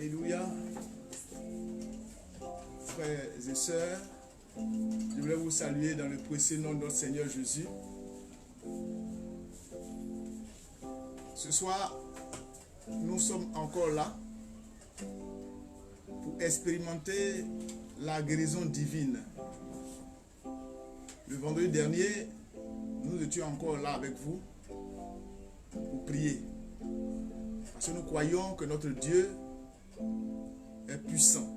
Alléluia. Frères et sœurs, je voulais vous saluer dans le précieux nom de notre Seigneur Jésus. Ce soir, nous sommes encore là pour expérimenter la guérison divine. Le vendredi dernier, nous étions encore là avec vous pour prier. Parce que nous croyons que notre Dieu est puissant.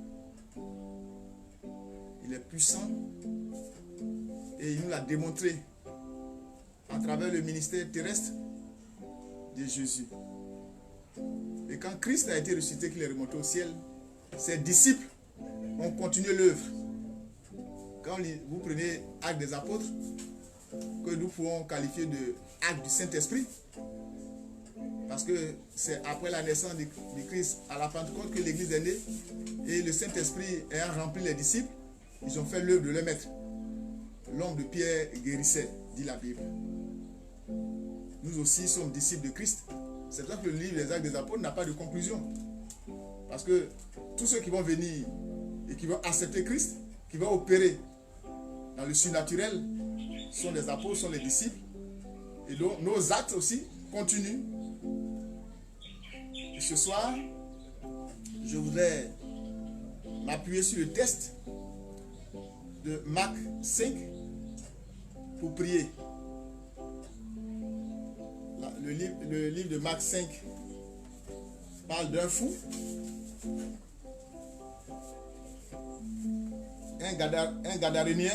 Il est puissant et il nous l'a démontré à travers le ministère terrestre de Jésus. Et quand Christ a été ressuscité, qu'il est remonté au ciel, ses disciples ont continué l'œuvre. Quand vous prenez Actes des Apôtres, que nous pouvons qualifier de Acte du Saint-Esprit, parce que c'est après la naissance de Christ à la Pentecôte que l'Église est née, et le Saint-Esprit ayant rempli les disciples, ils ont fait l'œuvre de leur maître. L'homme de Pierre guérissait, dit la Bible. Nous aussi sommes disciples de Christ. C'est pour ça que le livre des Actes des Apôtres n'a pas de conclusion. Parce que tous ceux qui vont venir et qui vont accepter Christ, qui vont opérer dans le surnaturel, sont des apôtres, sont les disciples. Et donc nos actes aussi continuent. Et ce soir, je voudrais m'appuyer sur le texte de Marc 5 pour prier. Le livre de Marc 5 parle d'un fou, un Gadarénien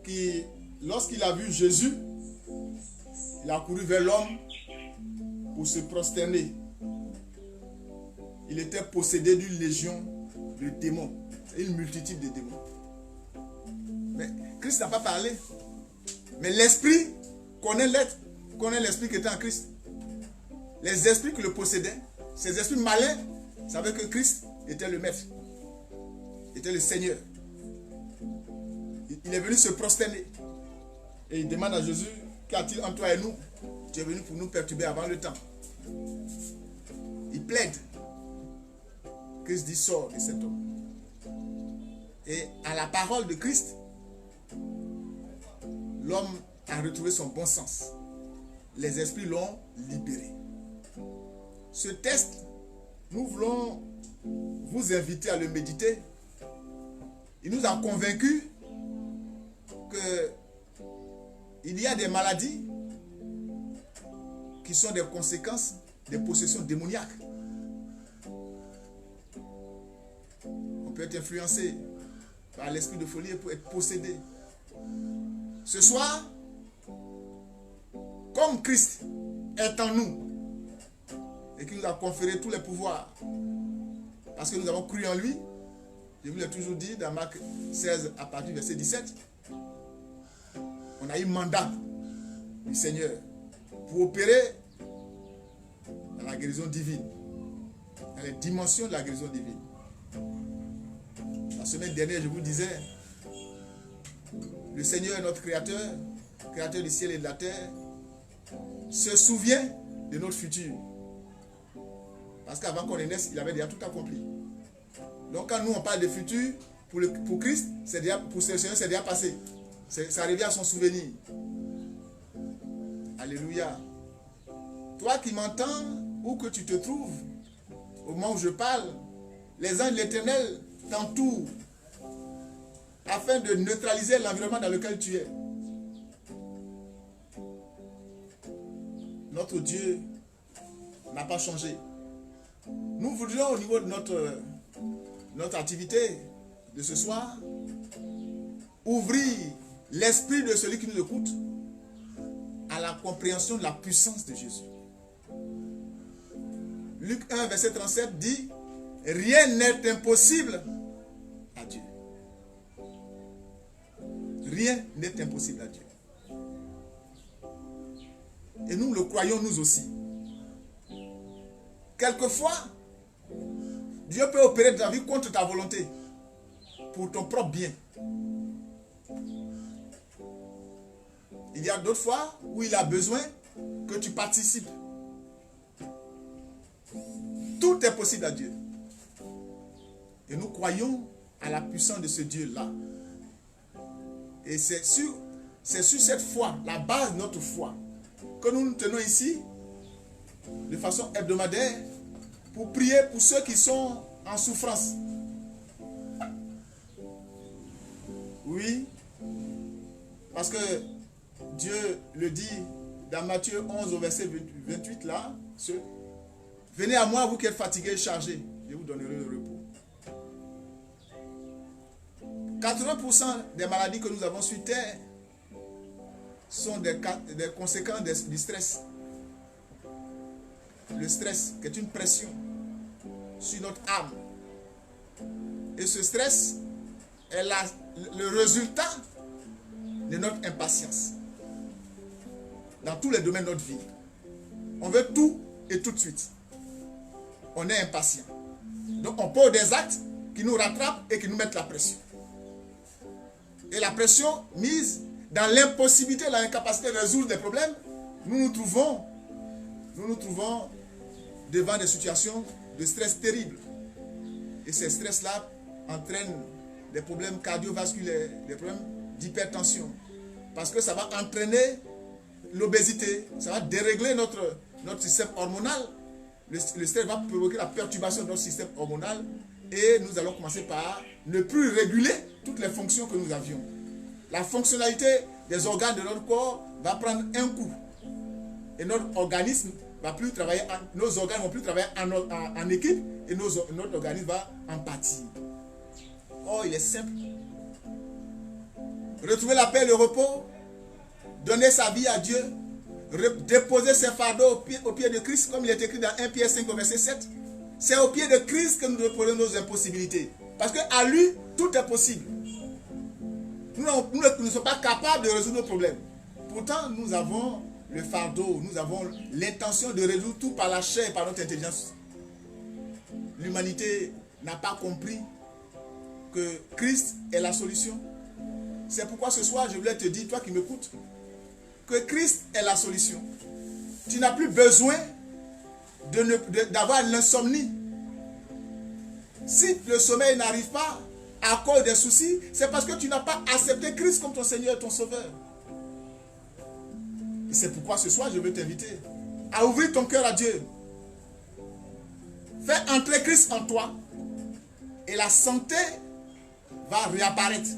qui, lorsqu'il a vu Jésus, il a couru vers l'homme pour se prosterner. Il était possédé d'une légion de démons, une multitude de démons. Mais Christ n'a pas parlé. Mais l'esprit connaît l'esprit qui était en Christ. Les esprits qui le possédaient, ces esprits malins, savaient que Christ était le maître, était le Seigneur. Il est venu se prosterner. Et il demande à Jésus, qu'y a-t-il entre toi et nous? Tu es venu pour nous perturber avant le temps. Il plaide. Christ dit, sors de cet homme. Et à la parole de Christ, l'homme a retrouvé son bon sens. Les esprits l'ont libéré. Ce texte, nous voulons vous inviter à le méditer. Il nous a convaincus que il y a des maladies qui sont des conséquences des possessions démoniaques. On peut être influencé par l'esprit de folie et pour être possédé. Ce soir, comme Christ est en nous et qu'il nous a conféré tous les pouvoirs, parce que nous avons cru en lui, je vous l'ai toujours dit dans Marc 16 à partir du verset 17, on a eu mandat du Seigneur pour opérer dans la guérison divine, dans les dimensions de la guérison divine. La semaine dernière, je vous disais, le Seigneur, notre Créateur, Créateur du ciel et de la terre, se souvient de notre futur. Parce qu'avant qu'on naisse, il avait déjà tout accompli. Donc quand nous on parle de futur, pour Christ, pour ce Seigneur, c'est déjà passé. Ça revient à son souvenir. Alléluia. Toi qui m'entends, où que tu te trouves, au moment où je parle, les anges de l'Éternel t'entourent afin de neutraliser l'environnement dans lequel tu es. Notre Dieu n'a pas changé. Nous voudrions au niveau de notre activité de ce soir ouvrir l'esprit de celui qui nous écoute à la compréhension de la puissance de Jésus. Luc 1, verset 37 dit « Rien n'est impossible à Dieu. » Rien n'est impossible à Dieu. Et nous le croyons nous aussi. Quelquefois, Dieu peut opérer dans ta vie contre ta volonté, pour ton propre bien. Il y a d'autres fois où il a besoin que tu participes. Tout est possible à Dieu. Et nous croyons à la puissance de ce Dieu-là. Et c'est sur cette foi, la base de notre foi, que nous nous tenons ici de façon hebdomadaire pour prier pour ceux qui sont en souffrance. Oui, parce que Dieu le dit dans Matthieu 11 au verset 28 là, venez à moi vous qui êtes fatigués et chargés, je vous donnerai le repos. 80% des maladies que nous avons sur terre sont des conséquences du stress. Le stress qui est une pression sur notre âme. Et ce stress est le résultat de notre impatience. Dans tous les domaines de notre vie. On veut tout et tout de suite. On est impatient. Donc on pose des actes qui nous rattrapent et qui nous mettent la pression. Et la pression mise dans l'impossibilité, l'incapacité de résoudre des problèmes, nous nous trouvons devant des situations de stress terribles. Et ces stress-là entraînent des problèmes cardiovasculaires, des problèmes d'hypertension. Parce que ça va entraîner l'obésité, ça va dérégler notre système hormonal. Le stress va provoquer la perturbation de notre système hormonal et nous allons commencer par ne plus réguler toutes les fonctions que nous avions. La fonctionnalité des organes de notre corps va prendre un coup. Et notre organisme va plus travailler, nos organes ne vont plus travailler en équipe et notre organisme va en pâtir. Oh, il est simple. Retrouver la paix et le repos, donner sa vie à Dieu, déposer ses fardeaux au pied de Christ, comme il est écrit dans 1 Pierre 5 verset 7. C'est au pied de Christ que nous déposons nos impossibilités. Parce qu'à lui, tout est possible. Nous ne sommes pas capables de résoudre nos problèmes. Pourtant, nous avons le fardeau, nous avons l'intention de résoudre tout par la chair et par notre intelligence. L'humanité n'a pas compris que Christ est la solution. C'est pourquoi ce soir, je voulais te dire, toi qui m'écoutes, que Christ est la solution. Tu n'as plus besoin d'avoir l'insomnie. Si le sommeil n'arrive pas à cause des soucis, c'est parce que tu n'as pas accepté Christ comme ton Seigneur et ton Sauveur. Et c'est pourquoi ce soir, je veux t'inviter à ouvrir ton cœur à Dieu. Fais entrer Christ en toi et la santé va réapparaître.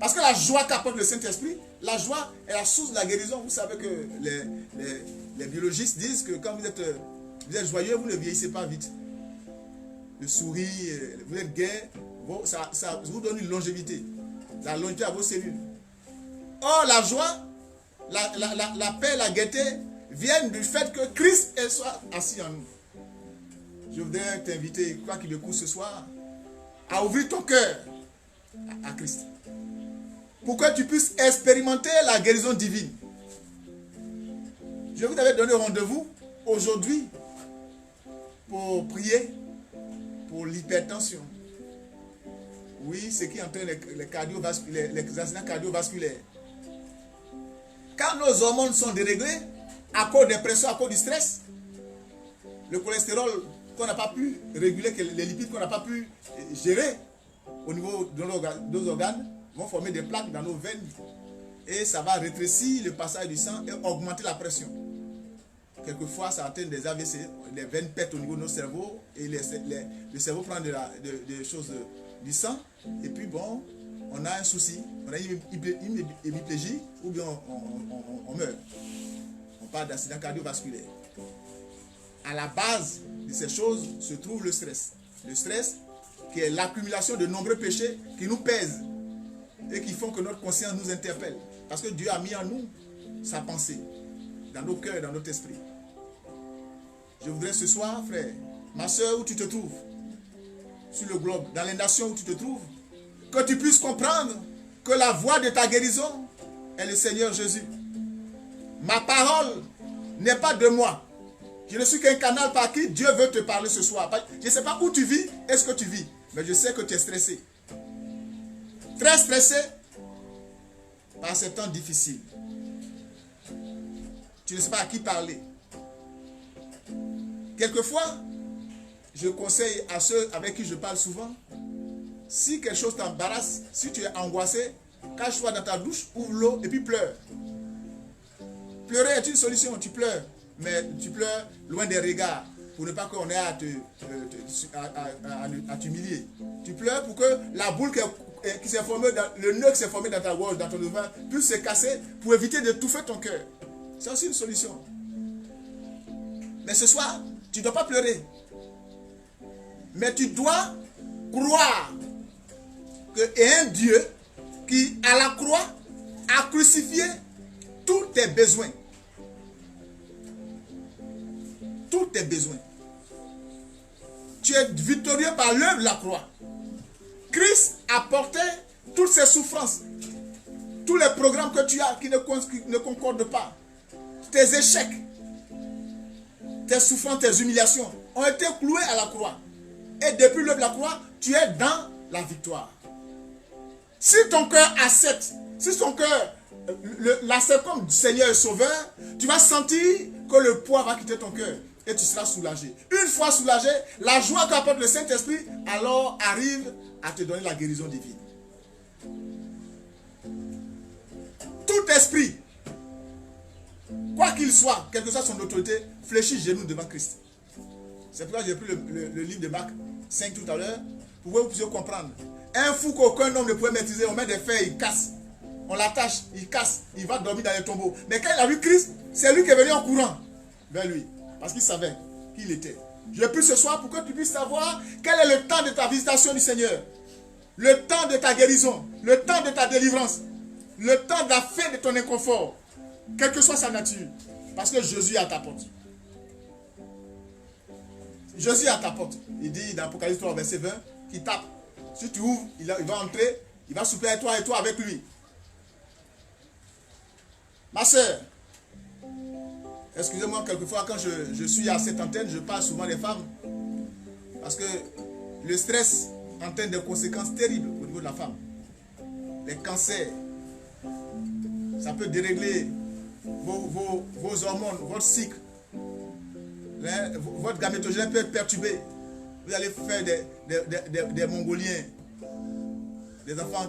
Parce que la joie qu'apporte le Saint-Esprit, la joie est la source de la guérison. Vous savez que les biologistes disent que quand vous êtes joyeux, vous ne vieillissez pas vite. Le sourire, vous êtes gai, ça vous donne une longévité. La longévité à vos cellules. Or, la joie, la paix, la gaieté viennent du fait que Christ soit assis en nous. Je voudrais t'inviter, toi qui m'écoutes ce soir, à ouvrir ton cœur à Christ. Pour que tu puisses expérimenter la guérison divine. Je vous avais donné rendez-vous aujourd'hui pour prier pour l'hypertension. Oui, ce qui entraîne les accidents cardiovasculaires. Quand nos hormones sont déréglées, à cause des pressions, à cause du stress, le cholestérol qu'on n'a pas pu réguler, les lipides qu'on n'a pas pu gérer au niveau de nos organes, vont former des plaques dans nos veines et ça va rétrécir le passage du sang et augmenter la pression. Quelquefois, ça atteint des AVC, les veines pètent au niveau de nos cerveaux et le cerveau prend des choses du sang et puis bon, on a un souci, on a une hémiplégie ou bien on meurt. On parle d'accident cardiovasculaire. À la base de ces choses se trouve le stress. Le stress qui est l'accumulation de nombreux péchés qui nous pèsent et qui font que notre conscience nous interpelle. Parce que Dieu a mis en nous sa pensée, dans nos cœurs, dans notre esprit. Je voudrais ce soir, frère, ma soeur, où tu te trouves, sur le globe, dans les nations où tu te trouves, que tu puisses comprendre que la voie de ta guérison est le Seigneur Jésus. Ma parole n'est pas de moi. Je ne suis qu'un canal par qui Dieu veut te parler ce soir. Je ne sais pas où tu vis, est-ce que tu vis, mais je sais que tu es stressé. Très stressé par ces temps difficiles. Tu ne sais pas à qui parler. Quelquefois, je conseille à ceux avec qui je parle souvent, si quelque chose t'embarrasse, si tu es angoissé, cache-toi dans ta douche, ouvre l'eau et puis pleure. Pleurer est une solution, tu pleures, mais tu pleures loin des regards, pour ne pas qu'on ait à t'humilier. Tu pleures pour que la boule qui s'est formée, le nœud qui s'est formé dans ta gorge, dans ton devant, puisse se casser pour éviter d'étouffer ton cœur. C'est aussi une solution. Mais ce soir, tu ne dois pas pleurer. Mais tu dois croire qu'il y a un Dieu qui, à la croix, a crucifié tous tes besoins. Tous tes besoins. Tu es victorieux par l'œuvre de la croix. Christ a porté toutes ces souffrances. Tous les programmes que tu as qui ne concordent pas. Tes échecs. Tes souffrances, tes humiliations ont été cloués à la croix. Et depuis l'œuvre de la croix, tu es dans la victoire. Si ton cœur accepte, si ton cœur l'accepte comme Seigneur et Sauveur, tu vas sentir que le poids va quitter ton cœur et tu seras soulagé. Une fois soulagé, la joie qu'apporte le Saint-Esprit alors arrive à te donner la guérison divine. Tout esprit, quoi qu'il soit, quelle que soit son autorité, fléchit genoux devant Christ. C'est pourquoi j'ai pris le livre de Marc 5 tout à l'heure, pour que vous puissiez comprendre. Un fou qu'aucun homme ne pouvait maîtriser, on met des fers, il casse. On l'attache, il casse, il va dormir dans les tombeaux. Mais quand il a vu Christ, c'est lui qui est venu en courant vers lui. Parce qu'il savait qui il était. Je prie ce soir pour que tu puisses savoir quel est le temps de ta visitation du Seigneur. Le temps de ta guérison, le temps de ta délivrance, le temps de la fin de ton inconfort. Quelle que soit sa nature. Parce que Jésus est à ta porte. Jésus est à ta porte. Il dit dans Apocalypse 3, verset 20, qu'il tape. Si tu ouvres, il va entrer, il va souper avec toi et toi avec lui. Ma soeur, excusez-moi, quelquefois quand je suis à cette antenne, je parle souvent des femmes. Parce que le stress entraîne des conséquences terribles au niveau de la femme. Les cancers, ça peut dérégler vos hormones, votre cycle. Votre gamétogène peut être perturbé. Vous allez faire des Mongoliens, des enfants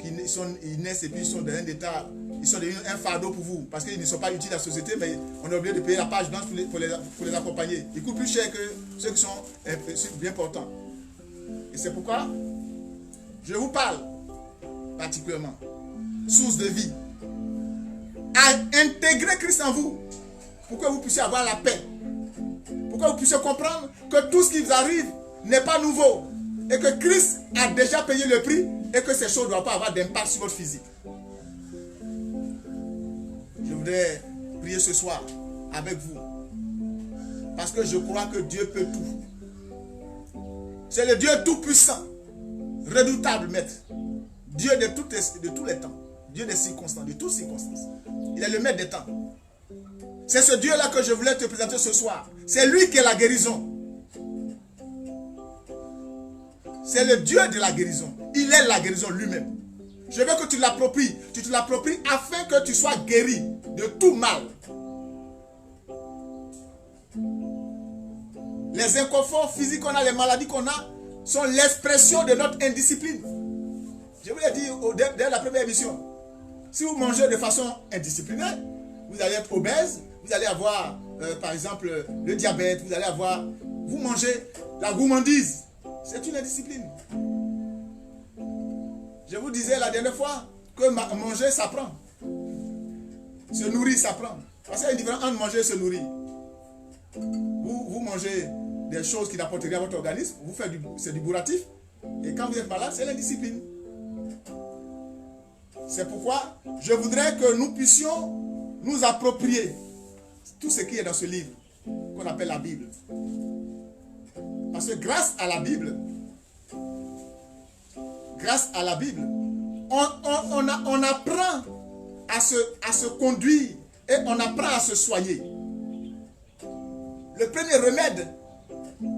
ils naissent et puis ils sont dans un état, ils sont devenus un fardeau pour vous, parce qu'ils ne sont pas utiles à la société, mais on a oublié de payer la page blanche pour les accompagner. Ils coûtent plus cher que ceux qui sont bien portants. Et c'est pourquoi je vous parle particulièrement, source de vie, à intégrer Christ en vous, pour que vous puissiez avoir la paix. Pour que vous puissiez comprendre que tout ce qui vous arrive n'est pas nouveau. Et que Christ a déjà payé le prix et que ces choses ne doivent pas avoir d'impact sur votre physique. Je voudrais prier ce soir avec vous. Parce que je crois que Dieu peut tout. C'est le Dieu tout-puissant, redoutable maître. Dieu de tous les temps. Dieu des circonstances, de toutes circonstances. Il est le maître des temps. C'est ce Dieu-là que je voulais te présenter ce soir. C'est lui qui est la guérison. C'est le Dieu de la guérison. Il est la guérison lui-même. Je veux que tu l'appropries. Tu te l'appropries afin que tu sois guéri de tout mal. Les inconforts physiques qu'on a, les maladies qu'on a, sont l'expression de notre indiscipline. Je vous l'ai dit dès la première émission. Si vous mangez de façon indisciplinée, vous allez être obèse, vous allez avoir, par exemple, le diabète, vous mangez la gourmandise. C'est une indiscipline. Je vous disais la dernière fois que manger, ça prend. Se nourrir, ça prend. Parce qu'il y a une différence entre manger et se nourrir. Vous mangez des choses qui n'apportent rien à votre organisme, c'est du bourratif. Et quand vous êtes malade, c'est l'indiscipline. C'est pourquoi je voudrais que nous puissions nous approprier tout ce qui est dans ce livre qu'on appelle la Bible. Parce que grâce à la Bible, on apprend à se conduire et on apprend à se soigner. Le premier remède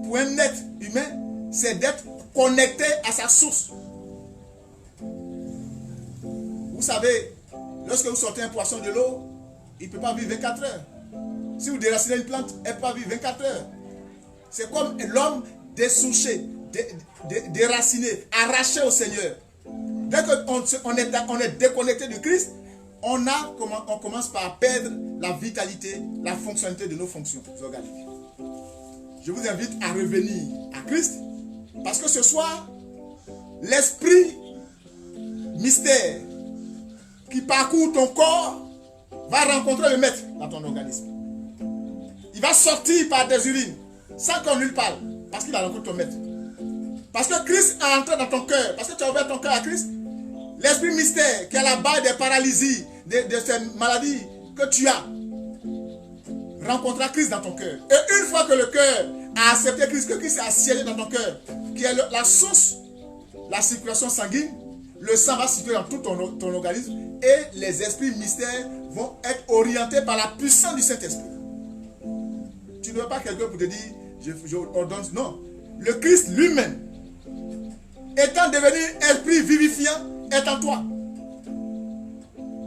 pour un être humain, c'est d'être connecté à sa source. Vous savez, lorsque vous sortez un poisson de l'eau, il ne peut pas vivre 24 heures. Si vous déracinez une plante, elle ne peut pas vivre 24 heures. C'est comme l'homme dessouché, déraciné, arraché au Seigneur. Dès qu'on est déconnecté du Christ, on commence par perdre la vitalité, la fonctionnalité de nos fonctions organiques. Je vous invite à revenir à Christ, parce que ce soir, l'esprit mystère qui parcourt ton corps va rencontrer le maître dans ton organisme. Il va sortir par des urines, sans qu'on lui parle, parce qu'il a rencontré ton maître. Parce que Christ est entré dans ton cœur, parce que tu as ouvert ton cœur à Christ. L'esprit mystère qui est à la base des paralysies, de ces maladies que tu as, rencontrera Christ dans ton cœur. Et une fois que le cœur a accepté Christ, que Christ a siégé dans ton cœur, qui est la source, la circulation sanguine, le sang va circuler dans tout ton organisme et les esprits mystères vont être orientés par la puissance du Saint-Esprit. Tu ne veux pas quelqu'un pour te dire, je ordonne. Non. Le Christ lui-même, étant devenu esprit vivifiant, est en toi.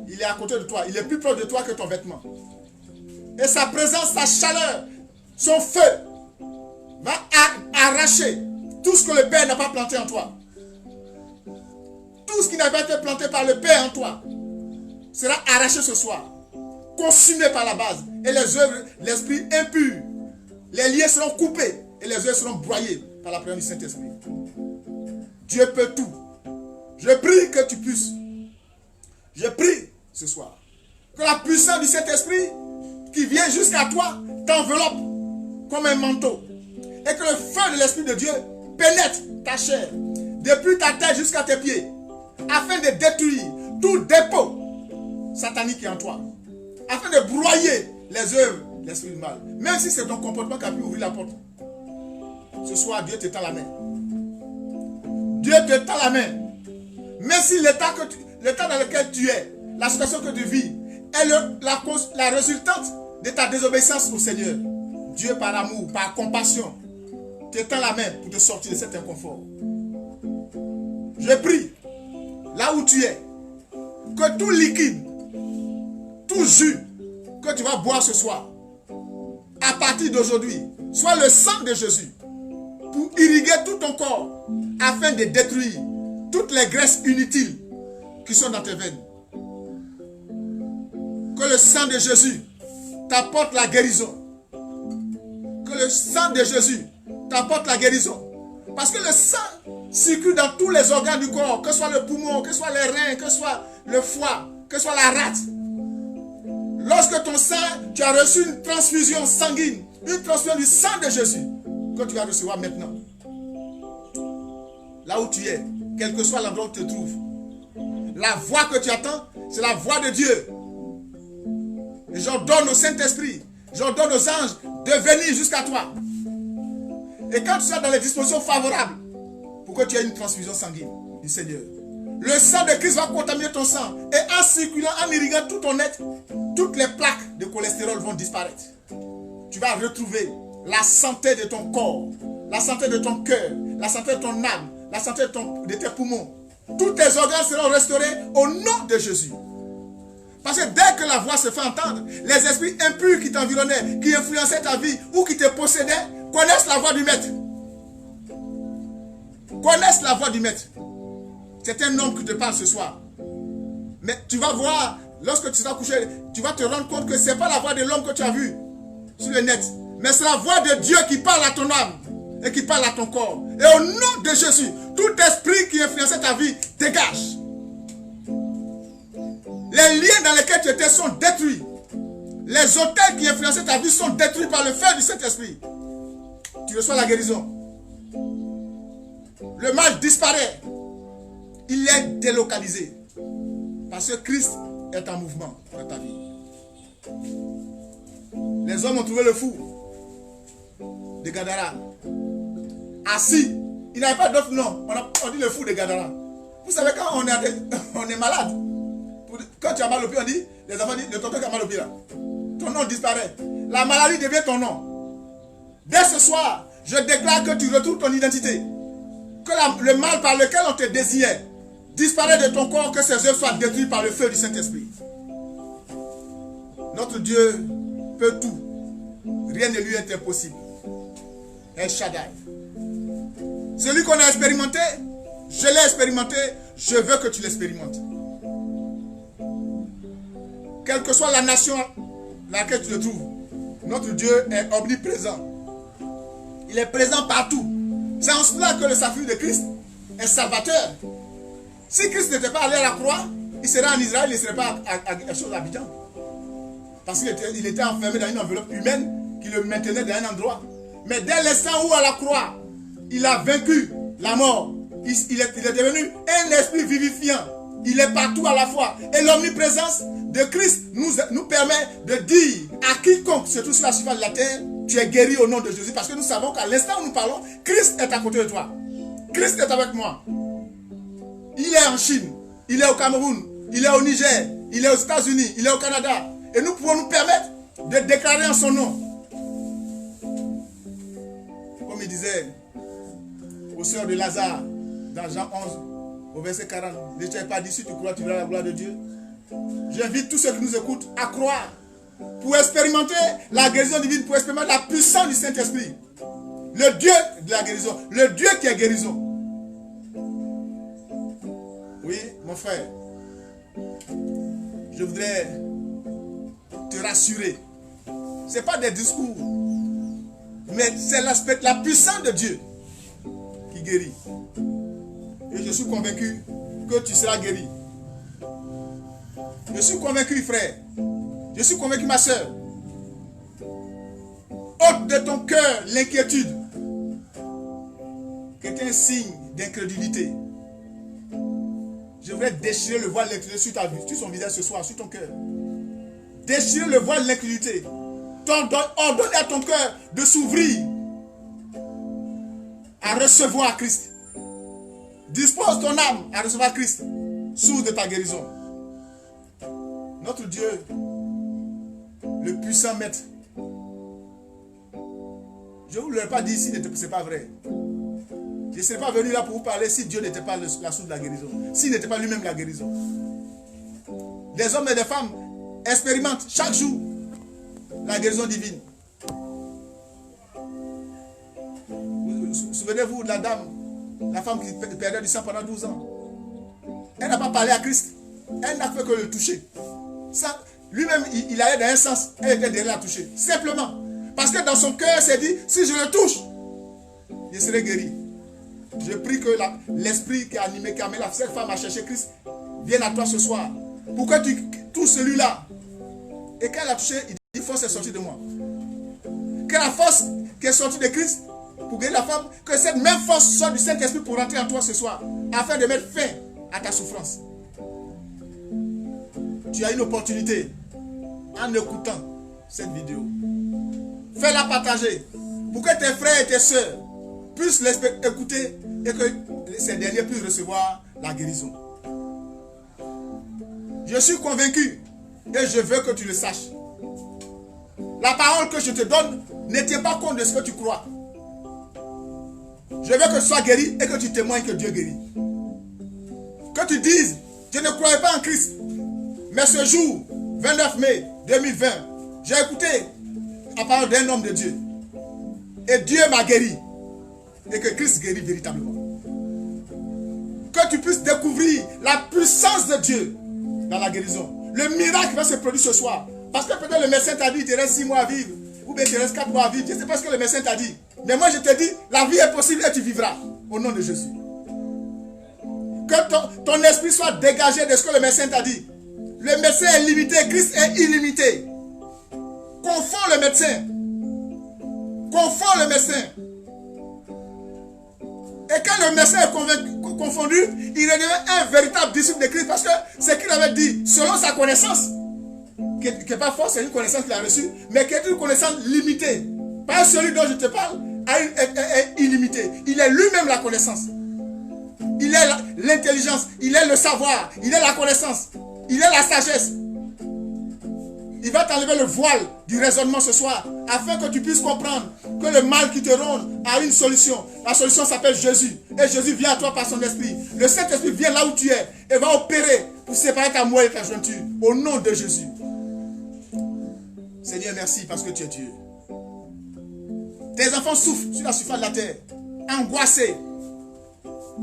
Il est à côté de toi. Il est plus proche de toi que ton vêtement. Et sa présence, sa chaleur, son feu va arracher tout ce que le Père n'a pas planté en toi. Tout ce qui n'a pas été planté par le Père en toi sera arraché ce soir, consumé par la base. Et les œuvres, l'esprit impur, les liens seront coupés et les œuvres seront broyées par la présence du Saint-Esprit. Dieu peut tout. Je prie que tu puisses. Je prie ce soir que la puissance du Saint-Esprit qui vient jusqu'à toi t'enveloppe comme un manteau et que le feu de l'Esprit de Dieu pénètre ta chair depuis ta tête jusqu'à tes pieds afin de détruire tout dépôt satanique qui est en toi, afin de broyer les œuvres de l'esprit du mal. Même si c'est ton comportement qui a pu ouvrir la porte, ce soir Dieu te tend la main. Dieu te tend la main. Même si l'état dans lequel tu es, la situation que tu vis, est la résultante de ta désobéissance au Seigneur, Dieu par amour, par compassion, te tend la main pour te sortir de cet inconfort. Je prie, là où tu es, que tout liquide, tout jus que tu vas boire ce soir, à partir d'aujourd'hui, soit le sang de Jésus pour irriguer tout ton corps afin de détruire toutes les graisses inutiles qui sont dans tes veines. Que le sang de Jésus t'apporte la guérison. Que le sang de Jésus t'apporte la guérison. Parce que le sang circule dans tous les organes du corps, que ce soit le poumon, que ce soit les reins, que ce soit le foie, que ce soit la rate. Lorsque ton sang, tu as reçu une transfusion sanguine, une transfusion du sang de Jésus, que tu vas recevoir maintenant. Là où tu es, quel que soit l'endroit où tu te trouves, la voix que tu attends, c'est la voix de Dieu. Et j'ordonne au Saint-Esprit, j'ordonne aux anges de venir jusqu'à toi. Et quand tu seras dans les dispositions favorables, pour que tu aies une transfusion sanguine du Seigneur, le sang de Christ va contaminer ton sang. Et en circulant, en irriguant tout ton être, toutes les plaques de cholestérol vont disparaître. Tu vas retrouver la santé de ton corps, la santé de ton cœur, la santé de ton âme, la santé de tes poumons. Tous tes organes seront restaurés au nom de Jésus. Parce que dès que la voix se fait entendre, les esprits impurs qui t'environnaient, qui influençaient ta vie ou qui te possédaient, connaissent la voix du maître. Connaissent la voix du maître. C'est un homme qui te parle ce soir. Mais tu vas voir, lorsque tu seras couché, tu vas te rendre compte que ce n'est pas la voix de l'homme que tu as vu sur le net. Mais c'est la voix de Dieu qui parle à ton âme et qui parle à ton corps. Et au nom de Jésus, tout esprit qui influençait ta vie, dégage. Les liens dans lesquels tu étais sont détruits. Les hôtels qui influençaient ta vie sont détruits par le feu du Saint-Esprit. Tu reçois la guérison. Le mal disparaît. Il est délocalisé. Parce que Christ est en mouvement dans ta vie. Les hommes ont trouvé le fou de Gadara. Assis. Il n'avait pas d'autre nom. On dit le fou de Gadara. Vous savez, quand on est malade, quand tu as mal au pied, on dit, les enfants disent, le tonton qui a mal au pied là. Ton nom disparaît. La maladie devient ton nom. Dès ce soir, je déclare que tu retrouves ton identité. Que le mal par lequel on te désignait disparaît de ton corps, que ses œuvres soient détruites par le feu du Saint-Esprit. Notre Dieu peut tout. Rien ne lui est impossible. El Shaddai. Celui qu'on a expérimenté, je l'ai expérimenté, je veux que tu l'expérimentes. Quelle que soit la nation dans laquelle tu te trouves, notre Dieu est omniprésent. Il est présent partout. C'est en cela que le sacrifice de Christ est salvateur. Si Christ n'était pas allé à la croix, il serait en Israël, il ne serait pas à Abidjan. Parce qu'il était enfermé dans une enveloppe humaine qui le maintenait dans un endroit. Mais dès l'instant où à la croix, il a vaincu la mort, il est devenu un esprit vivifiant. Il est partout à la fois. Et l'omniprésence de Christ nous permet de dire à quiconque se trouve sur la surface de la terre, tu es guéri au nom de Jésus. Parce que nous savons qu'à l'instant où nous parlons, Christ est à côté de toi. Christ est avec moi. Il est en Chine, il est au Cameroun, il est au Niger, il est aux États-Unis, il est au Canada. Et nous pouvons nous permettre de déclarer en son nom. Comme il disait aux sœurs de Lazare, dans Jean 11, au verset 40, ne t'ai pas dit si tu crois, tu verras la gloire de Dieu. J'invite tous ceux qui nous écoutent à croire pour expérimenter la guérison divine, pour expérimenter la puissance du Saint-Esprit. Le Dieu de la guérison, le Dieu qui est guérison. Oui, mon frère, je voudrais te rassurer. Ce n'est pas des discours, mais c'est l'aspect, la puissance de Dieu qui guérit. Et je suis convaincu que tu seras guéri. Je suis convaincu, frère. Je suis convaincu, ma soeur. Ôte de ton cœur l'inquiétude, qui est un signe d'incrédulité. Je voudrais déchirer le voile de l'incrédulité sur son visage ce soir, sur ton cœur. Déchirer le voile de l'incrédulité. Ordonne à ton cœur de s'ouvrir à recevoir Christ. Dispose ton âme à recevoir Christ, source de ta guérison. Notre Dieu, le puissant maître. Je ne vous l'aurais pas dit si ce n'est pas vrai. Je ne serais pas venu là pour vous parler si Dieu n'était pas la source de la guérison. S'il n'était pas lui-même la guérison. Des hommes et des femmes expérimentent chaque jour la guérison divine. Souvenez-vous de la dame, la femme qui perdait du sang pendant 12 ans. Elle n'a pas parlé à Christ. Elle n'a fait que le toucher. Lui-même, il allait dans un sens. Elle était derrière la toucher. Simplement. Parce que dans son cœur, elle s'est dit, si je le touche, je serai guéri. Je prie que l'esprit qui a animé, qui a amené cette femme à chercher Christ, vienne à toi ce soir. Pour que tu touches celui-là. Et quand elle a touché, il dit, force est sortie de moi. Que la force qui est sortie de Christ, pour guérir la femme, que cette même force soit du Saint-Esprit pour rentrer en toi ce soir, afin de mettre fin à ta souffrance. Tu as une opportunité en écoutant cette vidéo. Fais-la partager pour que tes frères et tes soeurs puissent l'écouter et que ces derniers puissent recevoir la guérison. Je suis convaincu et je veux que tu le saches. La parole que je te donne ne tient pas compte de ce que tu crois. Je veux que tu sois guéri et que tu témoignes que Dieu guérit. Que tu dises, je ne croyais pas en Christ. Mais ce jour, 29 mai 2020, j'ai écouté la parole d'un homme de Dieu. Et Dieu m'a guéri. Et que Christ guérit véritablement. Que tu puisses découvrir la puissance de Dieu dans la guérison. Le miracle va se produire ce soir. Parce que peut-être le médecin t'a dit, il te reste 6 mois à vivre. Ou bien il te reste 4 mois à vivre. Je ne sais pas ce que le médecin t'a dit. Mais moi je te dis, la vie est possible et tu vivras. Au nom de Jésus. Que ton esprit soit dégagé de ce que le médecin t'a dit. Le médecin est limité, Christ est illimité. Confonds le médecin. Confonds le médecin. Et quand le médecin est confondu, il devient un véritable disciple de Christ parce que ce qu'il avait dit, selon sa connaissance, qui n'est pas forte, c'est une connaissance qu'il a reçue, mais qui est une connaissance limitée. Pas celui dont je te parle est illimité. Il est lui-même la connaissance. Il est l'intelligence, il est le savoir, il est la connaissance, il est la sagesse. Il va t'enlever le voile du raisonnement ce soir, afin que tu puisses comprendre que le mal qui te ronge a une solution. La solution s'appelle Jésus. Et Jésus vient à toi par son esprit. Le Saint-Esprit vient là où tu es et va opérer pour séparer ta moelle et ta jointure. Au nom de Jésus. Seigneur, merci parce que tu es Dieu. Tes enfants souffrent sur la surface de la terre, angoissés,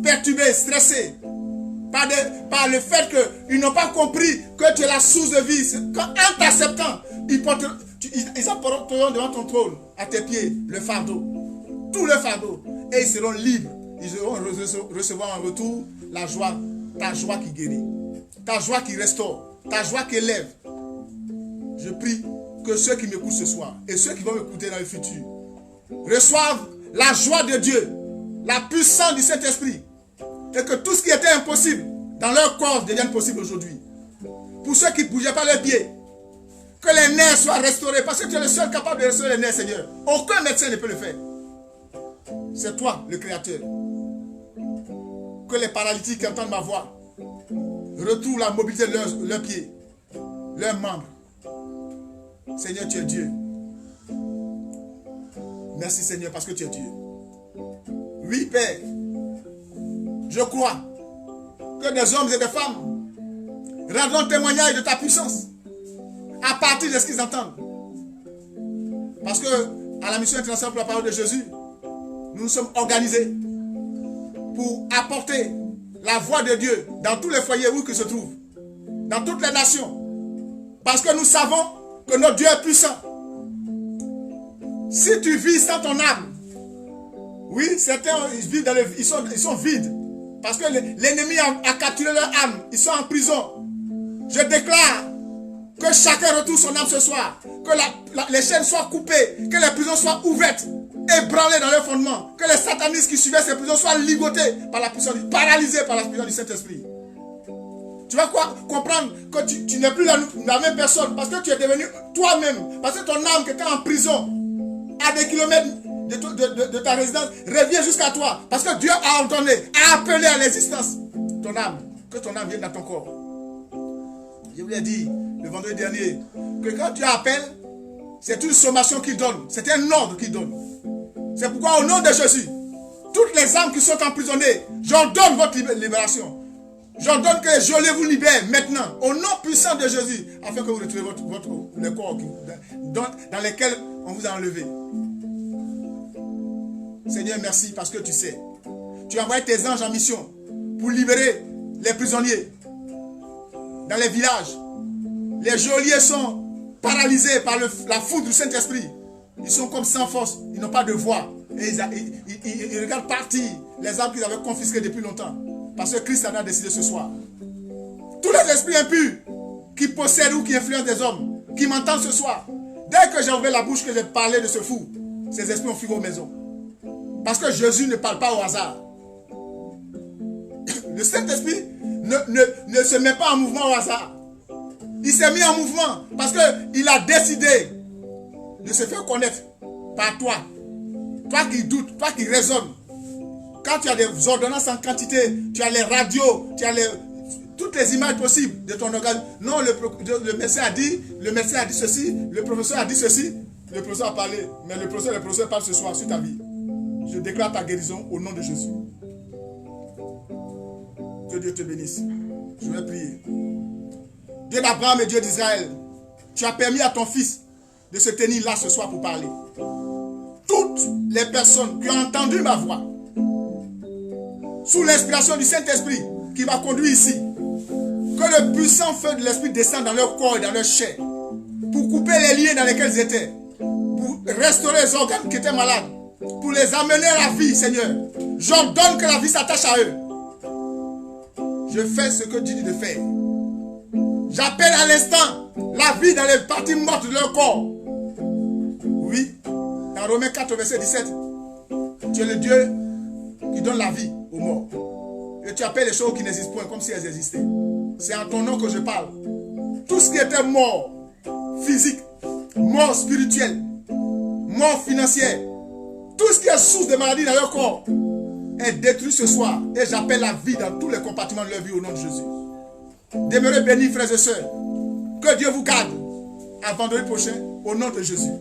perturbés, stressés, par le fait qu'ils n'ont pas compris que tu es la source de vie. En t'acceptant, ils apporteront devant ton trône, à tes pieds, le fardeau, tout le fardeau, et ils seront libres. Ils devront recevoir en retour la joie, ta joie qui guérit, ta joie qui restaure, ta joie qui élève. Je prie que ceux qui m'écoutent ce soir et ceux qui vont m'écouter dans le futur reçoivent la joie de Dieu, la puissance du Saint-Esprit, et que tout ce qui était impossible dans leur corps devienne possible aujourd'hui. Pour ceux qui ne bougeaient pas leurs pieds, que les nerfs soient restaurés, parce que tu es le seul capable de restaurer les nerfs, Seigneur. Aucun médecin ne peut le faire. C'est toi, le Créateur. Que les paralytiques qui entendent ma voix retrouvent la mobilité de leurs pieds, leurs membres. Seigneur, tu es Dieu. Merci, Seigneur, parce que tu es Dieu. Oui, Père, je crois que des hommes et des femmes rendront témoignage de ta puissance à partir de ce qu'ils entendent. Parce que à la mission internationale pour la parole de Jésus, nous nous sommes organisés pour apporter la voix de Dieu dans tous les foyers où qu'ils se trouvent, dans toutes les nations. Parce que nous savons que notre Dieu est puissant. Si tu vis sans ton âme, oui, certains ils sont vides. Parce que l'ennemi a capturé leur âme. Ils sont en prison. Je déclare que chacun retrouve son âme ce soir. Que les chaînes soient coupées. Que les prisons soient ouvertes. Ébranlées dans leur fondement. Que les satanistes qui suivaient ces prisons soient ligotés par la puissance, paralysés par la puissance du Saint-Esprit. Tu vas comprendre que tu n'es plus la même personne. Parce que tu es devenu toi-même. Parce que ton âme qui était en prison à des kilomètres de ta résidence revient jusqu'à toi. Parce que Dieu a ordonné, a appelé à l'existence ton âme. Que ton âme vienne dans ton corps. Je vous l'ai dit le vendredi dernier que quand Dieu appelle, c'est une sommation qu'il donne. C'est un ordre qu'il donne. C'est pourquoi au nom de Jésus, toutes les âmes qui sont emprisonnées, j'ordonne votre libération. J'ordonne que les geôliers vous libèrent maintenant, au nom puissant de Jésus, afin que vous retrouviez le corps dans lesquels on vous a enlevé. Seigneur, merci parce que tu sais. Tu as envoyé tes anges en mission pour libérer les prisonniers dans les villages. Les geôliers sont paralysés par la foudre du Saint-Esprit. Ils sont comme sans force, ils n'ont pas de voix. Et ils regardent partir les âmes qu'ils avaient confisquées depuis longtemps. Parce que Christ en a décidé ce soir. Tous les esprits impurs qui possèdent ou qui influencent des hommes, qui m'entendent ce soir, dès que j'ai ouvert la bouche, que j'ai parlé de ce fou, ces esprits ont fui aux maisons. Parce que Jésus ne parle pas au hasard. Le Saint-Esprit ne se met pas en mouvement au hasard. Il s'est mis en mouvement parce qu'il a décidé de se faire connaître par toi. Toi qui doutes, toi qui raisonnes. Quand tu as des ordonnances en quantité, tu as les radios, tu as toutes les images possibles de ton organe. Non, le médecin a dit ceci, le professeur a dit ceci, le professeur a parlé, mais le professeur parle ce soir sur ta vie. Je déclare ta guérison au nom de Jésus. Que Dieu te bénisse. Je vais prier. Dieu d'Abraham et Dieu d'Israël, tu as permis à ton fils de se tenir là ce soir pour parler. Toutes les personnes qui ont entendu ma voix, sous l'inspiration du Saint-Esprit qui m'a conduit ici, que le puissant feu de l'Esprit descende dans leur corps et dans leur chair, pour couper les liens dans lesquels ils étaient, pour restaurer les organes qui étaient malades, pour les amener à la vie, Seigneur. J'ordonne que la vie s'attache à eux. Je fais ce que tu dis de faire. J'appelle à l'instant la vie dans les parties mortes de leur corps. Oui, dans Romains 4, verset 17, tu es le Dieu qui donne la vie aux morts. Et tu appelles les choses qui n'existent point comme si elles existaient. C'est en ton nom que je parle. Tout ce qui était mort, physique, mort spirituelle, mort financière, tout ce qui est source de maladie dans leur corps est détruit ce soir. Et j'appelle la vie dans tous les compartiments de leur vie au nom de Jésus. Demeurez bénis, frères et sœurs. Que Dieu vous garde. À vendredi prochain, au nom de Jésus.